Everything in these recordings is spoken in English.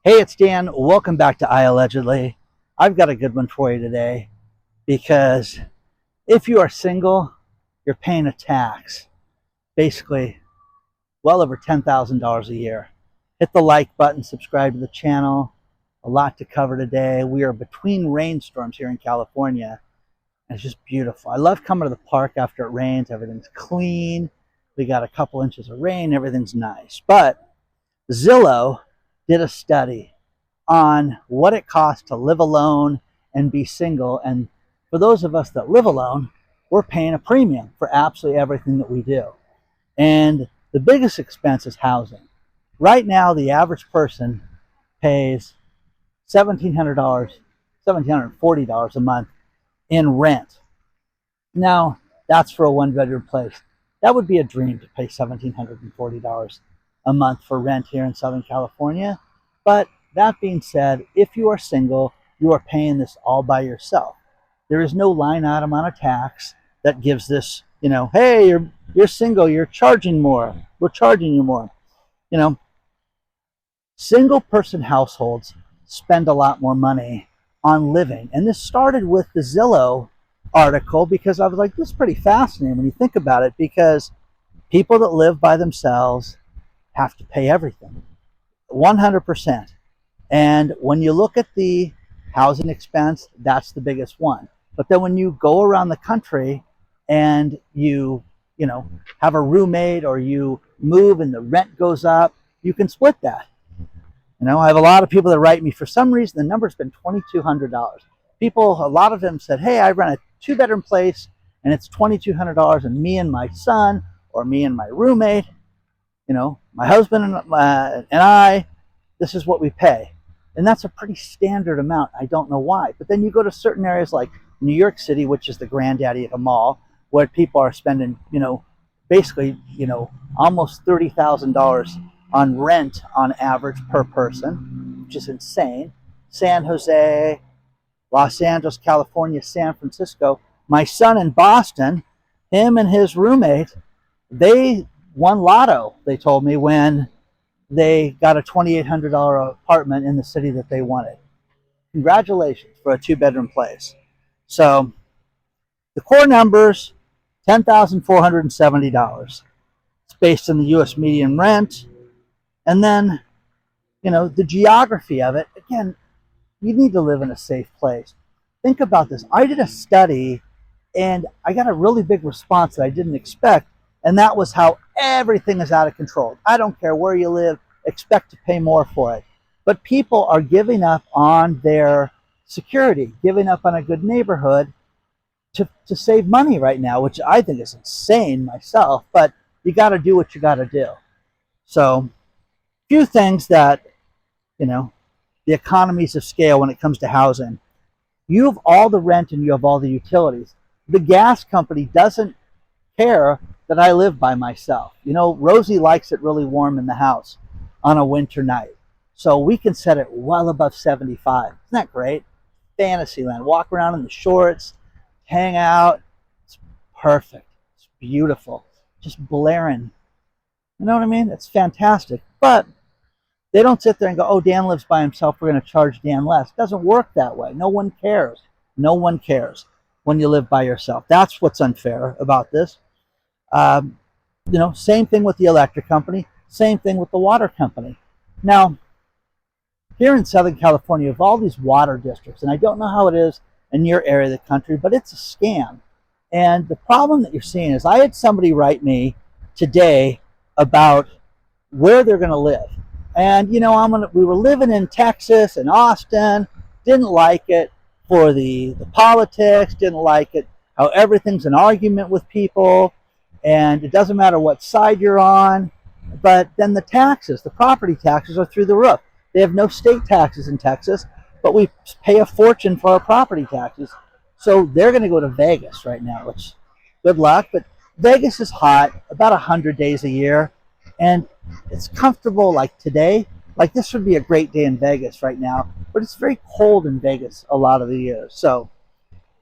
Hey, it's Dan. Welcome back to I Allegedly. I've got a good one for you today because if you are single, you're paying a tax, basically well over $10,000 a year. Hit the like button, subscribe to the channel. A lot to cover today. We are between rainstorms here in California, and it's just beautiful. I love coming to the park after it rains. Everything's clean. We got a couple inches of rain. Everything's nice. But Zillow did a study on what it costs to live alone and be single. And for those of us that live alone, we're paying a premium for absolutely everything that we do. And the biggest expense is housing. Right now, the average person pays $1,700, $1,740 a month in rent. Now, that's for a one-bedroom place. That would be a dream to pay $1,740 a month for rent here in Southern California. But that being said, if you are single, you are paying this all by yourself. There is no line item on a tax that gives this, hey, you're single, you're charging more. We're charging you more. You know, Single person households spend a lot more money on living. And this started with the Zillow article because I was like, this is pretty fascinating when you think about it, because people that live by themselves have to pay everything 100%. And when you look at the housing expense, that's the biggest one. But then when you go around the country and you have a roommate or you move and the rent goes up, you can split that. I have a lot of people that write me. For some reason, the number's been $2,200. People, a lot of them said, hey, I rent a two-bedroom place and it's $2,200, and me and my son or me and my roommate, my husband and I, this is what we pay. And that's a pretty standard amount. I don't know why. But then you go to certain areas like New York City, which is the granddaddy of them all, where people are spending, basically, almost $30,000 on rent on average per person, which is insane. San Jose, Los Angeles, California, San Francisco. My son in Boston, him and his roommate, they won lotto, they told me, when they got a $2,800 apartment in the city that they wanted. Congratulations for a two-bedroom place. So the core numbers, $10,470. It's based on the U.S. median rent. And then, the geography of it, again, you need to live in a safe place. Think about this. I did a study and I got a really big response that I didn't expect. And that was how everything is out of control. I don't care where you live, expect to pay more for it. But people are giving up on their security, giving up on a good neighborhood to save money right now, which I think is insane myself, but you got to do what you got to do. So, few things that, the economies of scale when it comes to housing. You have all the rent and you have all the utilities. The gas company doesn't care that I live by myself. Rosie likes it really warm in the house on a winter night. So we can set it well above 75. Isn't that great? Fantasyland. Walk around in the shorts, hang out. It's perfect. It's beautiful. Just blaring. You know what I mean? It's fantastic. But they don't sit there and go, oh, Dan lives by himself, we're going to charge Dan less. It doesn't work that way. No one cares. No one cares when you live by yourself. That's what's unfair about this. Same thing with the electric company. Same thing with the water company. Now, here in Southern California, you have all these water districts, and I don't know how it is in your area of the country, but it's a scam. And the problem that you're seeing is, I had somebody write me today about where they're going to live. And, we were living in Texas and Austin, didn't like it for the politics, didn't like it how everything's an argument with people, and it doesn't matter what side you're on. But then the taxes, the property taxes, are through the roof. They have no state taxes in Texas, but we pay a fortune for our property taxes. So they're going to go to Vegas right now, which, good luck. But Vegas is hot, about 100 days a year. And it's comfortable like today. Like this would be a great day in Vegas right now. But it's very cold in Vegas a lot of the year. So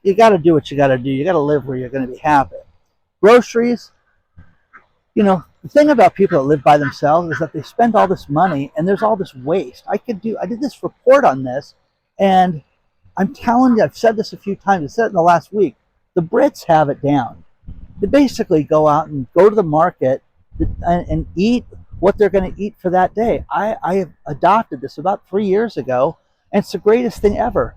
you got to do what you got to do. You got to live where you're going to be happy. Groceries, The thing about people that live by themselves is that they spend all this money and there's all this waste. I did this report on this, and I'm telling you, I've said this a few times. I said it in the last week. The Brits have it down. They basically go out and go to the market and eat what they're going to eat for that day. I have adopted this about 3 years ago, and it's the greatest thing ever.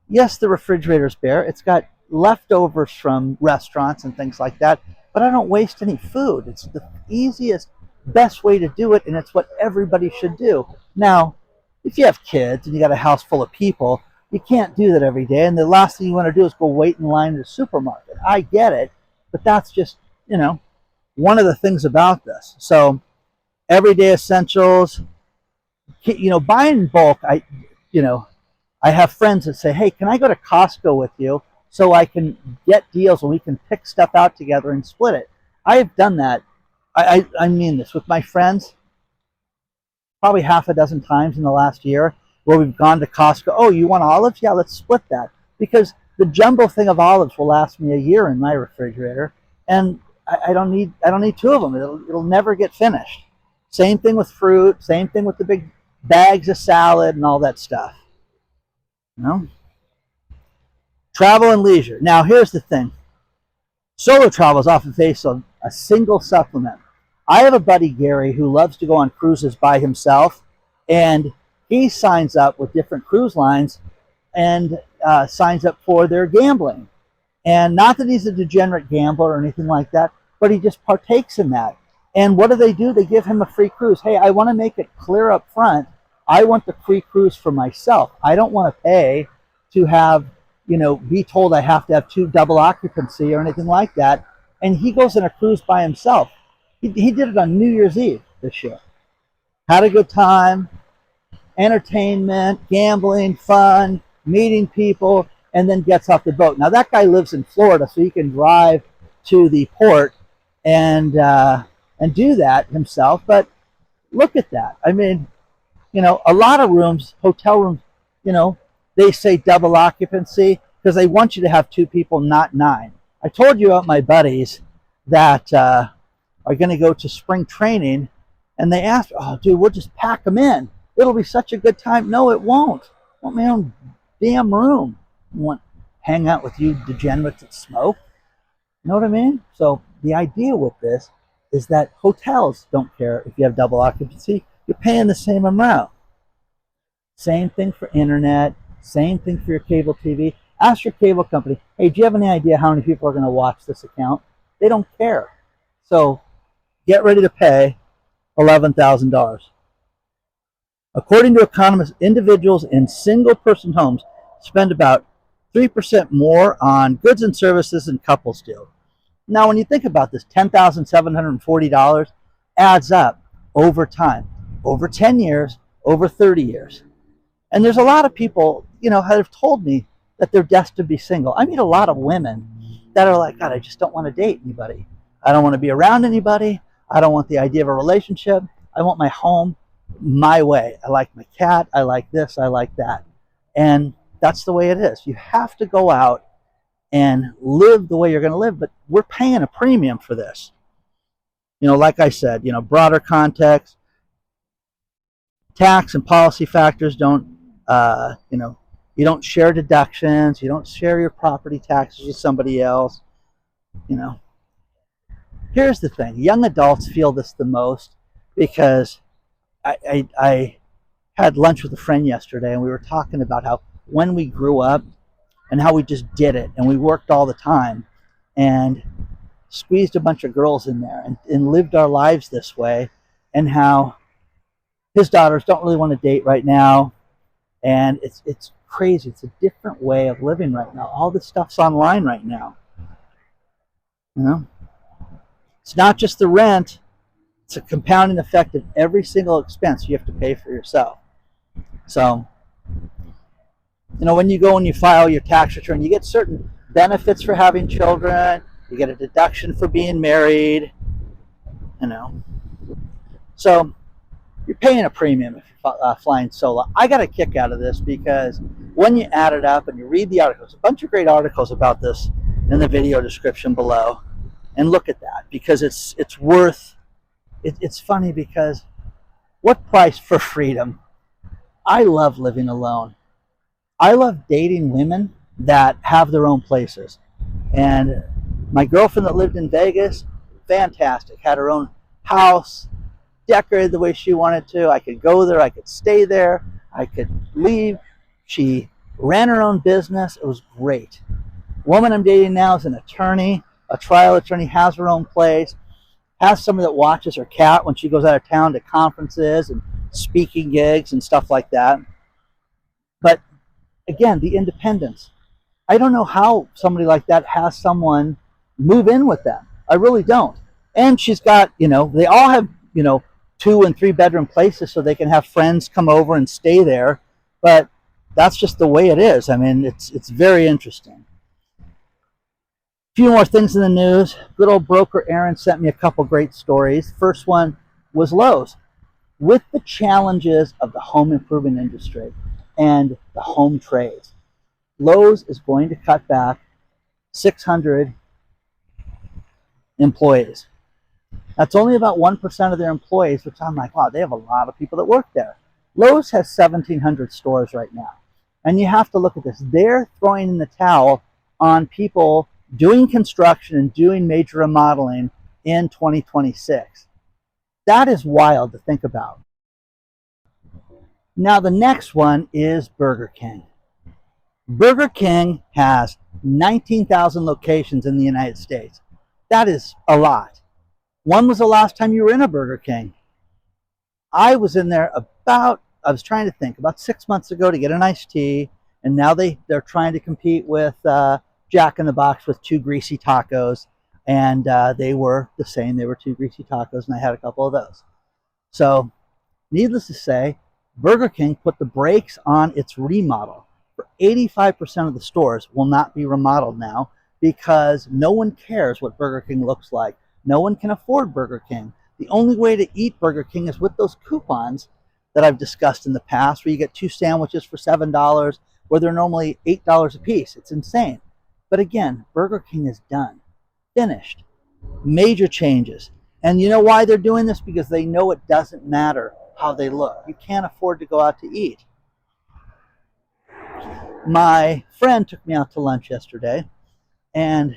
Yes, the refrigerator's bare. It's got leftovers from restaurants and things like that, but I don't waste any food. It's the easiest, best way to do it, and it's what everybody should do. Now, if you have kids and you got a house full of people, you can't do that every day, and the last thing you want to do is go wait in line at a supermarket. I get it, but that's just, one of the things about this. So, everyday essentials, buying in bulk, I have friends that say, hey, can I go to Costco with you so I can get deals and we can pick stuff out together and split it? I have done that. I mean this with my friends probably half a dozen times in the last year where we've gone to Costco. Oh, you want olives? Yeah, let's split that. Because the jumbo thing of olives will last me a year in my refrigerator, and I don't need two of them. It'll never get finished. Same thing with fruit. Same thing with the big bags of salad and all that stuff. Travel and leisure. Now, here's the thing. Solo travel is often faced on a single supplement. I have a buddy, Gary, who loves to go on cruises by himself, and he signs up with different cruise lines and signs up for their gambling. And not that he's a degenerate gambler or anything like that, but he just partakes in that. And what do? They give him a free cruise. Hey, I want to make it clear up front. I want the free cruise for myself. I don't want to pay to have, be told I have to have 2 double occupancy or anything like that. And he goes on a cruise by himself. He did it on New Year's Eve this year. Had a good time, entertainment, gambling, fun, meeting people, and then gets off the boat. Now that guy lives in Florida, so he can drive to the port and do that himself. But look at that. I mean, a lot of rooms, hotel rooms, they say double occupancy because they want you to have 2 people, not 9. I told you about my buddies that are going to go to spring training, and they asked, oh, dude, we'll just pack them in. It'll be such a good time. No, it won't. I want my own damn room. I want to hang out with you degenerates that smoke. You know what I mean? So the idea with this is that hotels don't care if you have double occupancy. You're paying the same amount. Same thing for internet. Same thing for your cable TV. Ask your cable company, hey, do you have any idea how many people are going to watch this account? They don't care. So get ready to pay $11,000. According to economists, individuals in single-person homes spend about 3% more on goods and services than couples do. Now, when you think about this, $10,740 adds up over time, over 10 years, over 30 years. And there's a lot of people, have told me that they're destined to be single. I meet a lot of women that are like, God, I just don't want to date anybody. I don't want to be around anybody. I don't want the idea of a relationship. I want my home my way. I like my cat. I like this. I like that. And that's the way it is. You have to go out and live the way you're going to live, but we're paying a premium for this. Like I said, broader context, tax and policy factors don't, you don't share deductions, you don't share your property taxes with somebody else. Here's the thing. Young adults feel this the most because I had lunch with a friend yesterday, and we were talking about how when we grew up and how we just did it and we worked all the time and squeezed a bunch of girls in there and lived our lives this way, and how his daughters don't really want to date right now, and it's crazy. It's a different way of living right now. All this stuff's online right now. It's not just the rent. It's a compounding effect of every single expense you have to pay for yourself. So, when you go and you file your tax return, you get certain benefits for having children. You get a deduction for being married. So you're paying a premium if you're flying solo. I got a kick out of this because when you add it up and you read the articles, a bunch of great articles about this in the video description below, and look at that, because it's worth It's funny because what price for freedom? I love living alone. I love dating women that have their own places. And my girlfriend that lived in Vegas, fantastic, had her own house, decorated the way she wanted to. I could go there, I could stay there, I could leave. She ran her own business. It was great. The woman I'm dating now is an attorney, a trial attorney, has her own place, has somebody that watches her cat when she goes out of town to conferences and speaking gigs and stuff like that. But again, the independence. I don't know how somebody like that has someone move in with them. I really don't. And she's got, they all have, 2 and 3 bedroom places so they can have friends come over and stay there. But that's just the way it is. I mean, it's very interesting. A few more things in the news. Good old broker Aaron sent me a couple great stories. First one was Lowe's. With the challenges of the home improvement industry and the home trades, Lowe's is going to cut back 600 employees. That's only about 1% of their employees, which I'm like, wow, they have a lot of people that work there. Lowe's has 1,700 stores right now. And you have to look at this. They're throwing in the towel on people doing construction and doing major remodeling in 2026. That is wild to think about. Now, the next one is Burger King. Burger King has 19,000 locations in the United States. That is a lot. When was the last time you were in a Burger King? I was in there I was trying to think, about 6 months ago to get an iced tea, and now they're trying to compete with Jack in the Box with 2 greasy tacos, and they were the same. They were 2 greasy tacos, and I had a couple of those. So, needless to say, Burger King put the brakes on its remodel. For 85% of the stores will not be remodeled now because no one cares what Burger King looks like. No one can afford Burger King. The only way to eat Burger King is with those coupons that I've discussed in the past, where you get 2 sandwiches for $7, where they're normally $8 a piece. It's insane. But again, Burger King is done. Finished. Major changes. And you know why they're doing this? Because they know it doesn't matter how they look. You can't afford to go out to eat. My friend took me out to lunch yesterday, and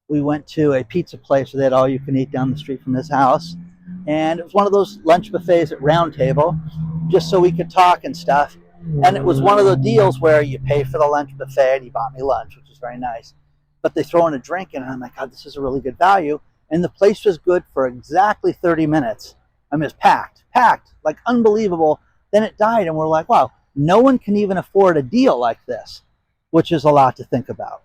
we went to a pizza place where they had all you can eat down the street from his house. And it was one of those lunch buffets at Round Table, just so we could talk and stuff. And it was one of the deals where you pay for the lunch buffet, and he bought me lunch, which was very nice. But they throw in a drink, and I'm like, God, this is a really good value. And the place was good for exactly 30 minutes. I mean, it was packed, like unbelievable. Then it died, and we're like, wow, no one can even afford a deal like this, which is a lot to think about.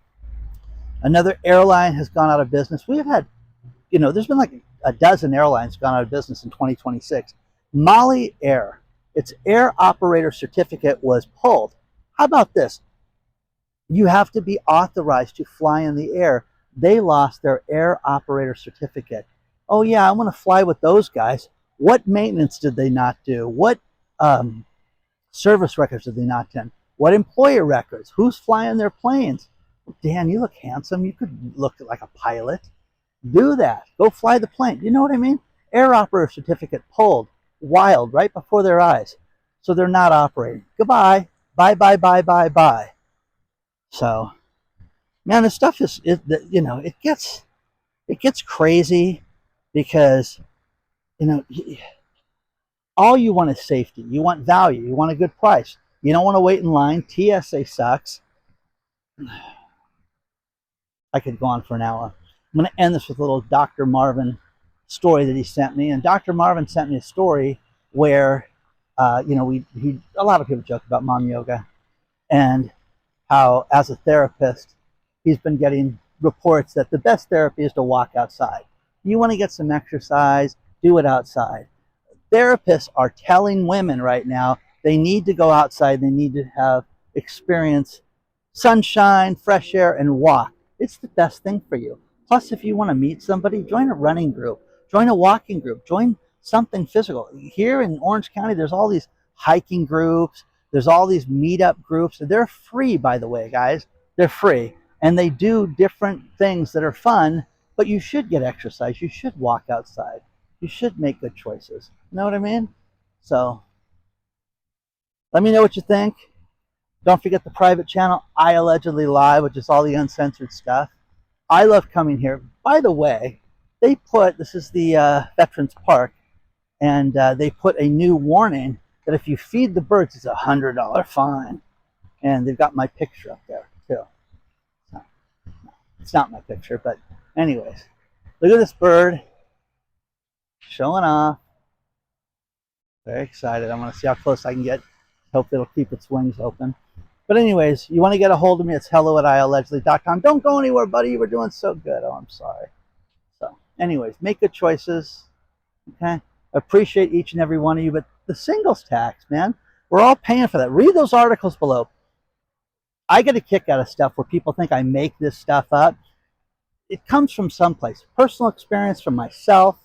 Another airline has gone out of business. We've had, there's been like a dozen airlines gone out of business in 2026. Mali Air, its air operator certificate was pulled. How about this? You have to be authorized to fly in the air. They lost their air operator certificate. Oh yeah, I want to fly with those guys. What maintenance did they not do? What service records did they not do? What employer records? Who's flying their planes? Dan, you look handsome. You could look like a pilot. Do that. Go fly the plane. You know what I mean? Air operator certificate pulled. Wild, right before their eyes. So they're not operating. Goodbye. Bye, bye, bye, bye, bye. So, man, this stuff it gets crazy because, all you want is safety. You want value. You want a good price. You don't want to wait in line. TSA sucks. I could go on for an hour. I'm going to end this with a little Dr. Marvin story that he sent me. And Dr. Marvin sent me a story where, a lot of people joke about mom yoga and how, as a therapist, he's been getting reports that the best therapy is to walk outside. You want to get some exercise, do it outside. Therapists are telling women right now they need to go outside, they need to have experience sunshine, fresh air, and walk. It's the best thing for you. Plus, if you want to meet somebody, join a running group, join a walking group, join something physical. Here in Orange County, there's all these hiking groups, there's all these meetup groups. They're free, by the way, guys. They're free. And they do different things that are fun, but you should get exercise. You should walk outside. you should make good choices. You know what I mean? So let me know what you think. Don't forget the private channel, I Allegedly Live, which is all the uncensored stuff. I love coming here. By the way, they put, this is the Veterans Park, and they put a new warning that if you feed the birds, it's $100 fine. And they've got my picture up there too. So, it's not my picture, but anyways, look at this bird showing off. Very excited. I want to see how close I can get. Hope it'll keep its wings open. But anyways, you want to get a hold of me, it's hello@iallegedly.com. Don't go anywhere, buddy. You were doing so good. Oh, I'm sorry. So anyways, make good choices. Okay? I appreciate each and every one of you. But the singles tax, man, we're all paying for that. Read those articles below. I get a kick out of stuff where people think I make this stuff up. It comes from someplace. Personal experience from myself.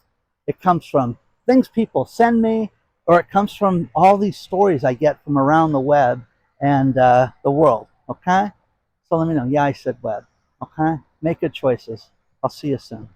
It comes from things people send me, or it comes from all these stories I get from around the web and the world. Okay? So let me know. Yeah, I said web. Okay? Make good choices. I'll see you soon.